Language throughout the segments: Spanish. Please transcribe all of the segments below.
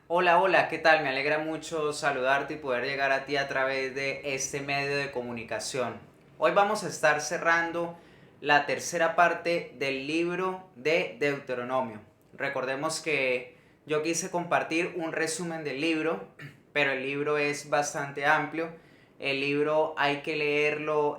Hola, hola, ¿qué tal? Me alegra mucho saludarte y poder llegar a ti a través de este medio de comunicación. Hoy vamos a estar cerrando la tercera parte del libro de Deuteronomio. Recordemos que yo quise compartir un resumen del libro, pero el libro es bastante amplio. El libro hay que leerlo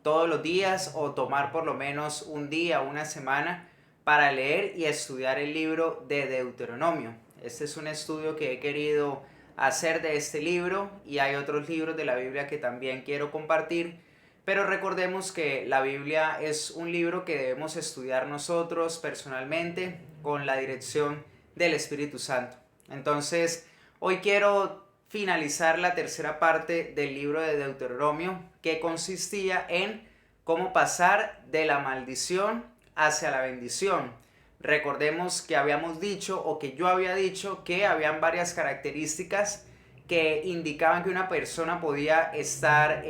todos los días o tomar por lo menos un día, una semana para leer y estudiar el libro de Deuteronomio. Este es un estudio que he querido hacer de este libro y hay otros libros de la Biblia que también quiero compartir, pero recordemos que la Biblia es un libro que debemos estudiar nosotros personalmente con la dirección del Espíritu Santo. Entonces, hoy quiero finalizar la tercera parte del libro de Deuteronomio, que consistía en cómo pasar de la maldición hacia la bendición. Recordemos que habíamos dicho, o que yo había dicho, que habían varias características que indicaban que una persona podía estar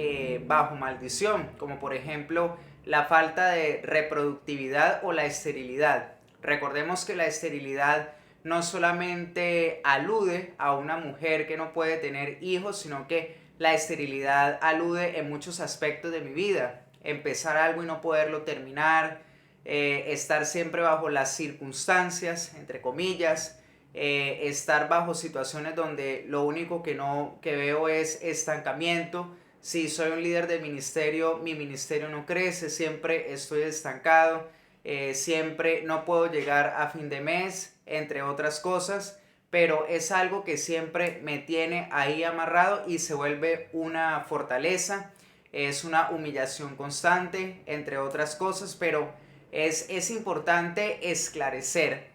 bajo maldición, como por ejemplo la falta de reproductividad o la esterilidad. Recordemos que la esterilidad no solamente alude a una mujer que no puede tener hijos, sino que la esterilidad alude en muchos aspectos de mi vida. Empezar algo y no poderlo terminar, estar siempre bajo las circunstancias, entre comillas, estar bajo situaciones donde lo único que veo es estancamiento. Si soy un líder de ministerio, mi ministerio no crece, siempre estoy estancado, siempre no puedo llegar a fin de mes, entre otras cosas, pero es algo que siempre me tiene ahí amarrado y se vuelve una fortaleza, es una humillación constante, entre otras cosas, pero es importante esclarecer.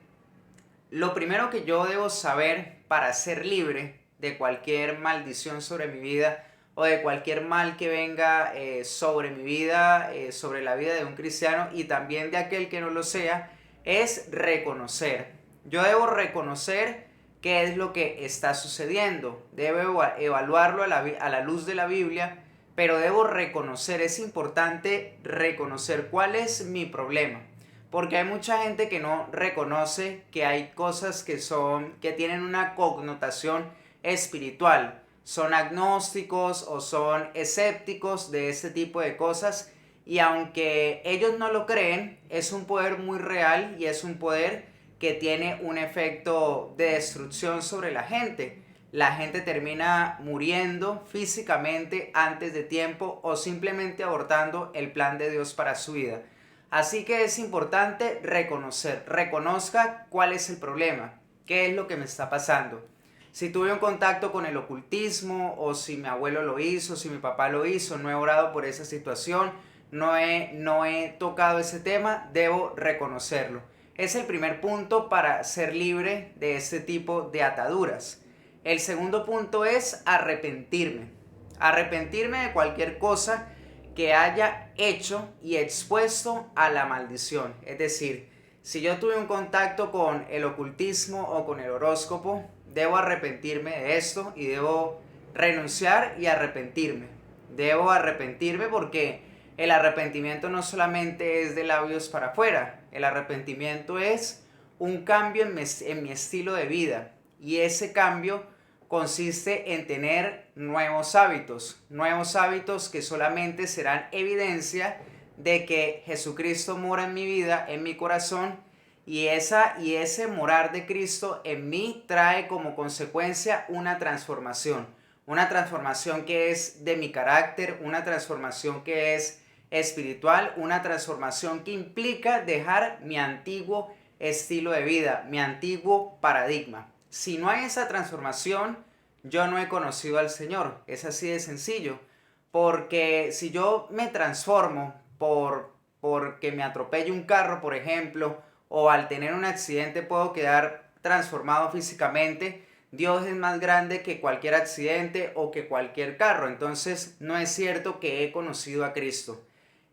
Lo primero que yo debo saber para ser libre de cualquier maldición sobre mi vida o de cualquier mal que venga sobre mi vida, sobre la vida de un cristiano y también de aquel que no lo sea, es reconocer. Yo debo reconocer qué es lo que está sucediendo. Debo evaluarlo a la luz de la Biblia, pero debo reconocer, es importante reconocer cuál es mi problema. Porque hay mucha gente que no reconoce que hay cosas que tienen una connotación espiritual. Son agnósticos o son escépticos de este tipo de cosas. Y aunque ellos no lo creen, es un poder muy real y es un poder que tiene un efecto de destrucción sobre la gente. La gente termina muriendo físicamente antes de tiempo o simplemente abortando el plan de Dios para su vida. Así que es importante reconozca cuál es el problema, qué es lo que me está pasando. Si tuve un contacto con el ocultismo o si mi abuelo lo hizo, si mi papá lo hizo, no he orado por esa situación, no he tocado ese tema, debo reconocerlo. Es el primer punto para ser libre de este tipo de ataduras. El segundo punto es arrepentirme. Arrepentirme de cualquier cosa que haya hecho y expuesto a la maldición. Es decir, si yo tuve un contacto con el ocultismo o con el horóscopo, debo arrepentirme de esto y debo renunciar y arrepentirme. Debo arrepentirme porque el arrepentimiento no solamente es de labios para afuera, el arrepentimiento es un cambio en mi estilo de vida y ese cambio consiste en tener nuevos hábitos que solamente serán evidencia de que Jesucristo mora en mi vida, en mi corazón, y ese morar de Cristo en mí trae como consecuencia una transformación que es de mi carácter, una transformación que es espiritual, una transformación que implica dejar mi antiguo estilo de vida, mi antiguo paradigma. Si no hay esa transformación, yo no he conocido al Señor. Es así de sencillo. Porque si yo me transformo porque me atropelle un carro, por ejemplo, o al tener un accidente puedo quedar transformado físicamente, Dios es más grande que cualquier accidente o que cualquier carro. Entonces no es cierto que he conocido a Cristo.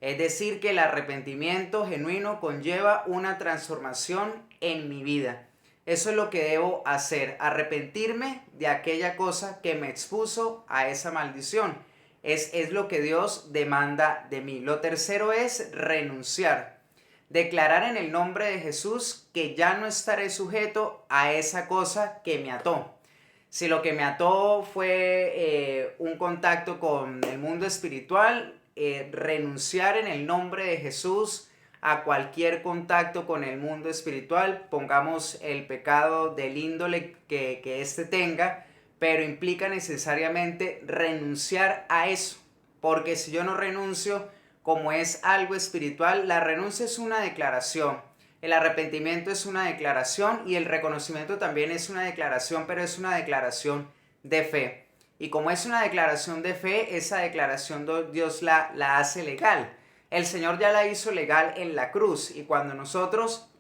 Es decir, que el arrepentimiento genuino conlleva una transformación en mi vida. Eso es lo que debo hacer, arrepentirme de aquella cosa que me expuso a esa maldición. Es lo que Dios demanda de mí. Lo tercero es renunciar. Declarar en el nombre de Jesús que ya no estaré sujeto a esa cosa que me ató. Si lo que me ató fue un contacto con el mundo espiritual, renunciar en el nombre de Jesús a cualquier contacto con el mundo espiritual, pongamos el pecado del índole que éste tenga, pero implica necesariamente renunciar a eso, porque si yo no renuncio, como es algo espiritual, la renuncia es una declaración, el arrepentimiento es una declaración y el reconocimiento también es una declaración, pero es una declaración de fe. Y como es una declaración de fe, esa declaración Dios la hace legal. El Señor ya la hizo legal en la cruz y cuando nosotros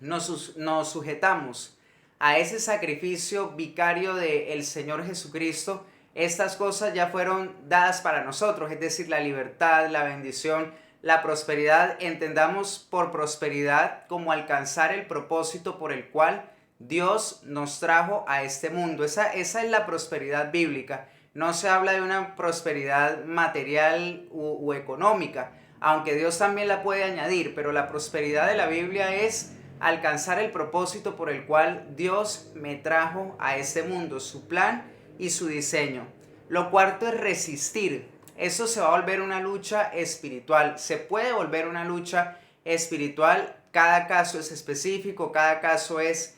nos sujetamos a ese sacrificio vicario del Señor Jesucristo, estas cosas ya fueron dadas para nosotros, es decir, la libertad, la bendición, la prosperidad. Entendamos por prosperidad como alcanzar el propósito por el cual Dios nos trajo a este mundo. Esa es la prosperidad bíblica. No se habla de una prosperidad material u económica, aunque Dios también la puede añadir, pero la prosperidad de la Biblia es alcanzar el propósito por el cual Dios me trajo a este mundo, su plan y su diseño. Lo cuarto es resistir. Eso se va a volver una lucha espiritual. Se puede volver una lucha espiritual. Cada caso es específico, cada caso es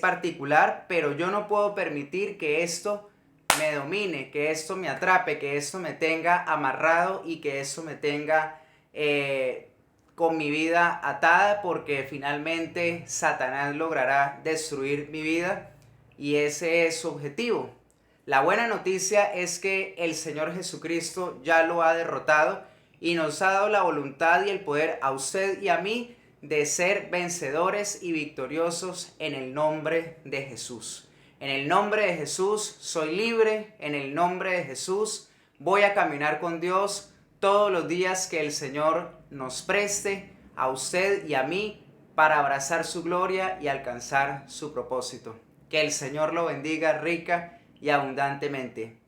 particular, pero yo no puedo permitir que esto me domine, que esto me atrape, que esto me tenga amarrado y que esto me tenga con mi vida atada, porque finalmente Satanás logrará destruir mi vida y ese es su objetivo. La buena noticia es que el Señor Jesucristo ya lo ha derrotado y nos ha dado la voluntad y el poder a usted y a mí de ser vencedores y victoriosos en el nombre de Jesús. En el nombre de Jesús soy libre, en el nombre de Jesús voy a caminar con Dios todos los días que el Señor nos preste a usted y a mí para abrazar su gloria y alcanzar su propósito. Que el Señor lo bendiga rica y abundantemente.